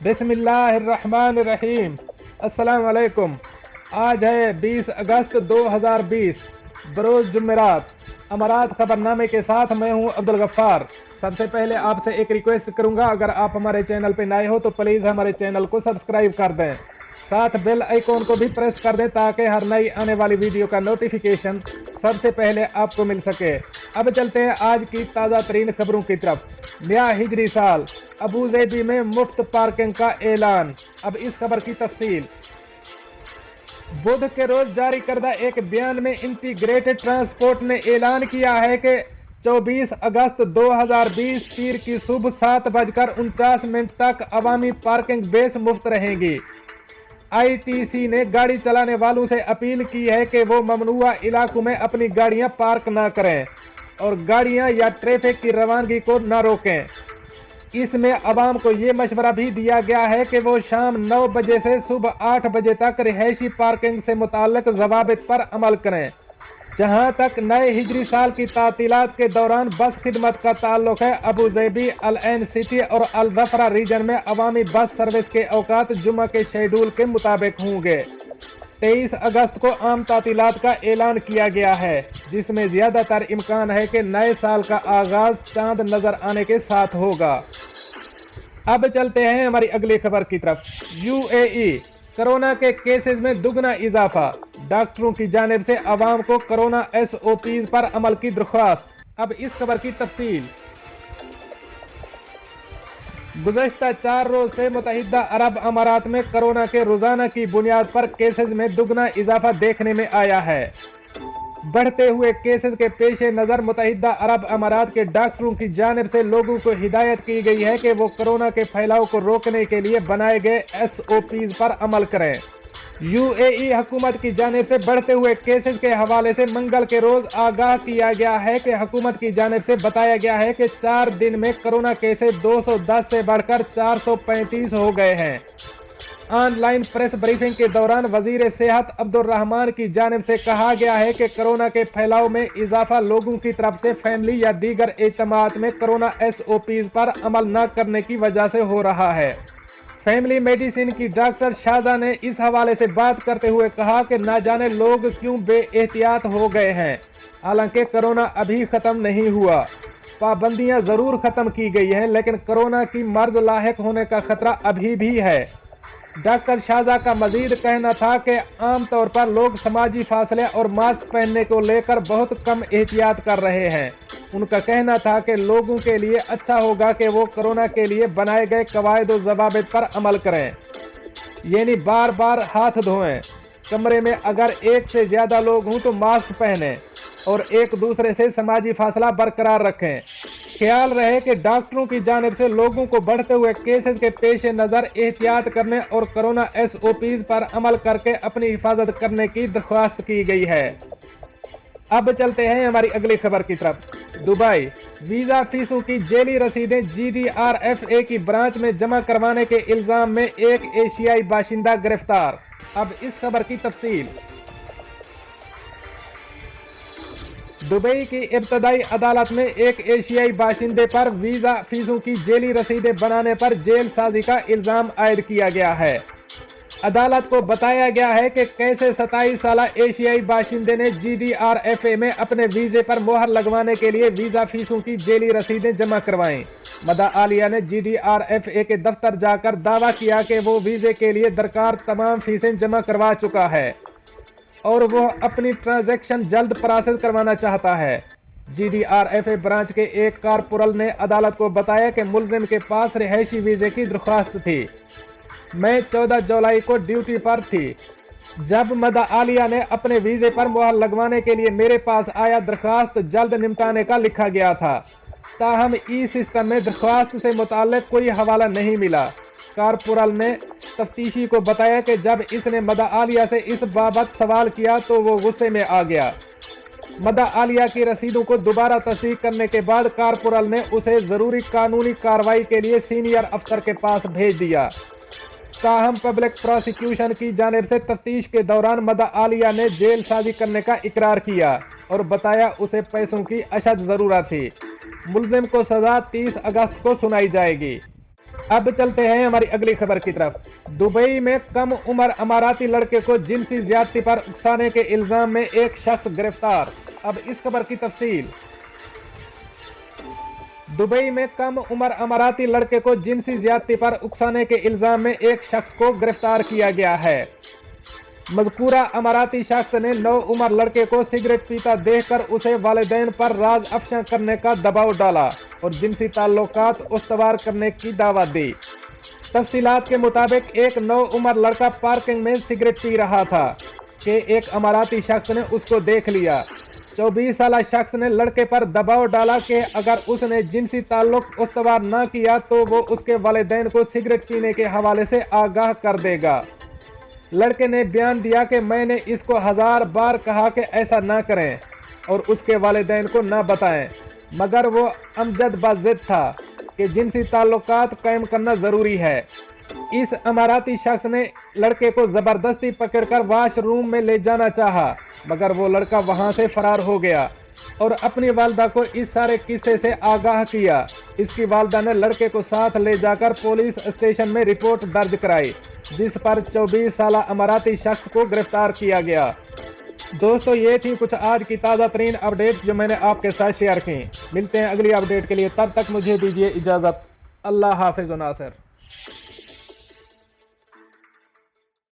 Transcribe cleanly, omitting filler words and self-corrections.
बिस्मिल्लाहिर्रहमानिर्रहीम। अस्सलाम वालेकुम। आज है 20 अगस्त 2020 बरोज़ जुमेरात। अमारात खबरनामे के साथ मैं हूं अब्दुल गफ्फार। सबसे पहले आपसे एक रिक्वेस्ट करूंगा, अगर आप हमारे चैनल पे नए हो तो प्लीज़ हमारे चैनल को सब्सक्राइब कर दें, साथ बेल आइकॉन को भी प्रेस कर दें ताकि हर नई आने वाली वीडियो का नोटिफिकेशन सबसे पहले आपको मिल सके। अब चलते हैं आज की ताज़ा तरीन खबरों की तरफ। नया हिजरी साल, अबू ज़ैबी में मुफ्त पार्किंग का ऐलान। अब इस खबर की तफसील। बुध के रोज जारी करदा एक बयान में इंटीग्रेटेड ट्रांसपोर्ट ने ऐलान किया है कि 24 अगस्त 2020 पीर की सुबह 7:49 तक अवामी पार्किंग बेस मुफ्त रहेंगी। आईटीसी ने गाड़ी चलाने वालों से अपील की है कि वो ममनुआ इलाकों में अपनी गाड़ियां पार्क न करें और गाड़ियां या ट्रैफिक की रवानगी को न रोकें। इसमें आवाम को ये मशवरा भी दिया गया है कि वो शाम 9 बजे से सुबह 8 बजे तक रिहायशी पार्किंग से मुताल्लिक ज़वाबित पर अमल करें। जहां तक नए हिजरी साल की तातीलात के दौरान बस खिदमत का ताल्लुक है, अबू ज़ैबी, अल ऐन सिटी और अल ज़फ़रा रीजन में अवामी बस सर्विस के औकात जुमा के शेड्यूल के मुताबिक होंगे। 23 अगस्त को आम तातीलात का ऐलान किया गया है, जिसमें ज़्यादातर इम्कान है कि नए साल का आगाज़ चांद नज़र आने के साथ होगा। अब चलते हैं हमारी अगली खबर की तरफ। यूएई, कोरोना के केसेस में दुगना इजाफा। डॉक्टरों की जानिब से अवाम को कोरोना SOPs पर अमल की दरख्वास्त। अब इस खबर की तफसील। गुज़श्ता 4 रोज से मुत्तहिदा अरब अमारात में कोरोना के रोजाना की बुनियाद पर केसेस में दुगना इजाफा देखने में आया है। बढ़ते हुए केसेस के पेश नज़र मुत्तहिदा अरब अमारात के डॉक्टरों की जानिब से लोगों को हिदायत की गई है कि वो कोरोना के फैलाव को रोकने के लिए बनाए गए SOPs पर अमल करें। यूएई हुकूमत की जानिब से बढ़ते हुए केसेस के हवाले से मंगल के रोज आगाह किया गया है कि हुकूमत की जानिब से बताया गया है कि 4 दिन में कोरोना केसेस 210 से बढ़कर 435 हो गए हैं। ऑनलाइन प्रेस ब्रीफिंग के दौरान वजीर सेहत अब्दुर्रहमान की जानिब से कहा गया है कि कोरोना के फैलाव में इजाफा लोगों की तरफ से फैमिली या दीगर एतमाद में कोरोना SOPs पर अमल न करने की वजह से हो रहा है। फैमिली मेडिसिन की डॉक्टर शाहजा ने इस हवाले से बात करते हुए कहा कि ना जाने लोग क्यों बेएहतियात हो गए हैं। हालांकि कोरोना अभी ख़त्म नहीं हुआ, पाबंदियां ज़रूर ख़त्म की गई हैं, लेकिन कोरोना की मर्ज लाहिक होने का खतरा अभी भी है। डॉक्टर शाहजा का मजीद कहना था कि आम तौर पर लोग समाजी फासले और मास्क पहनने को लेकर बहुत कम एहतियात कर रहे हैं। उनका कहना था कि लोगों के लिए अच्छा होगा कि वो कोरोना के लिए बनाए गए कवायद और ज़वाबित पर अमल करें, यानी बार बार हाथ धोएं, कमरे में अगर एक से ज़्यादा लोग हों तो मास्क पहनें और एक दूसरे से समाजी फासला बरकरार रखें। ख्याल रहे कि डॉक्टरों की जानिब से लोगों को बढ़ते हुए केसेस के पेश नज़र एहतियात करने और कोरोना SOPs पर अमल करके अपनी हिफाजत करने की दरख्वास्त की गई है। अब चलते हैं हमारी अगली खबर की तरफ। दुबई, वीज़ा फीसों की जेली रसीदें GDRFA की ब्रांच में जमा करवाने के इल्ज़ाम में एक एशियाई बाशिंदा गिरफ्तार। अब इस खबर की तफसील। दुबई की इब्तदाई अदालत में एक एशियाई बाशिंदे पर वीज़ा फीसों की जेली रसीदें बनाने पर जेल साजी का इल्ज़ाम आयद किया गया है। अदालत को बताया गया है कि कैसे 27 साला एशियाई बाशिंदे ने GDRFA में अपने वीज़े पर मोहर लगवाने के लिए वीज़ा फीसों की जेली रसीदें जमा करवाईं। मदा आलिया ने GDRFA के दफ्तर जाकर दावा किया कि वो वीज़े के लिए दरकार तमाम फीसें जमा करवा चुका है और वो अपनी ट्रांजैक्शन जल्द प्रोसेस करवाना चाहता है। GDRFA ब्रांच के एक कारकुनल ने अदालत को बताया कि मुल्जिम के पास रिहायशी वीज़े की दरख्वास्त थी। मैं 14 जुलाई को ड्यूटी पर थी जब मदा आलिया ने अपने वीज़े पर मुहर लगवाने के लिए मेरे पास आया। दरख्वास्त जल्द निपटाने का लिखा गया था, ताहम सिस्टम में दरख्वास्त से मुताल्लिक कोई हवाला नहीं मिला। कारकुनल ने तफ्तीशी को बताया कि जब इसने मदा आलिया से इस बाबत सवाल किया तो वो गुस्से में आ गया। मदा आलिया की रसीदों को दोबारा तस्दीक करने के बाद कारकुनल ने उसे ज़रूरी कानूनी कार्रवाई के लिए सीनियर अफसर के पास भेज दिया। ताहम पब्लिक प्रोसिक्यूशन की जानिब से तफ्तीश के दौरान मदा आलिया ने जेल साजी करने का इकरार किया और बताया उसे पैसों की अशद ज़रूरत थी। मुल्जिम को सज़ा 30 अगस्त को सुनाई जाएगी। अब चलते हैं हमारी अगली खबर की तरफ। दुबई में कम उम्र अमाराती लड़के को जिनसी ज्यादती पर उकसाने के इल्जाम में एक शख्स गिरफ्तार। अब इस खबर की तफसील। दुबई में कम उम्र अमाराती लड़के को जिनसी ज्यादती पर उकसाने के इल्जाम में एक शख्स को गिरफ्तार किया गया है। मज़कूरा अमाराती शख्स ने 9 उम्र लड़के को सिगरेट पीता देखकर उसे वालिदैन पर राज अफशा करने का दबाव डाला और जिनसी ताल्लुकात उस्तवार करने की दावत दी। तफसीलात के मुताबिक एक 9 उम्र लड़का पार्किंग में सिगरेट पी रहा था कि एक अमाराती शख्स ने उसको देख लिया। 24 साल शख्स ने लड़के पर दबाव डाला कि अगर उसने जिनसी ताल्लुक उस्तवार न किया तो वो उसके वालिदैन को सिगरेट पीने के हवाले से आगाह कर देगा। लड़के ने बयान दिया कि मैंने इसको 1000 बार कहा कि ऐसा ना करें और उसके वालिदैन को ना बताएं, मगर वो अमजद बाज़िद था कि जिनसी ताल्लुकात कायम करना ज़रूरी है। इस अमाराती शख्स ने लड़के को ज़बरदस्ती पकड़कर वॉशरूम में ले जाना चाहा, मगर वो लड़का वहां से फरार हो गया और अपनी वालदा को इस सारे किस्से से आगाह किया। इसकी वालदा ने लड़के को साथ ले जाकर पुलिस स्टेशन में रिपोर्ट दर्ज कराई, जिस पर 24 साल अमाराती शख्स को गिरफ्तार किया गया। दोस्तों, ये थी कुछ आज की ताज़ा तरीन अपडेट्स जो मैंने आपके साथ शेयर की। मिलते हैं अगली अपडेट के लिए, तब तक मुझे दीजिए इजाज़त। अल्लाह हाफिज़ नासिर।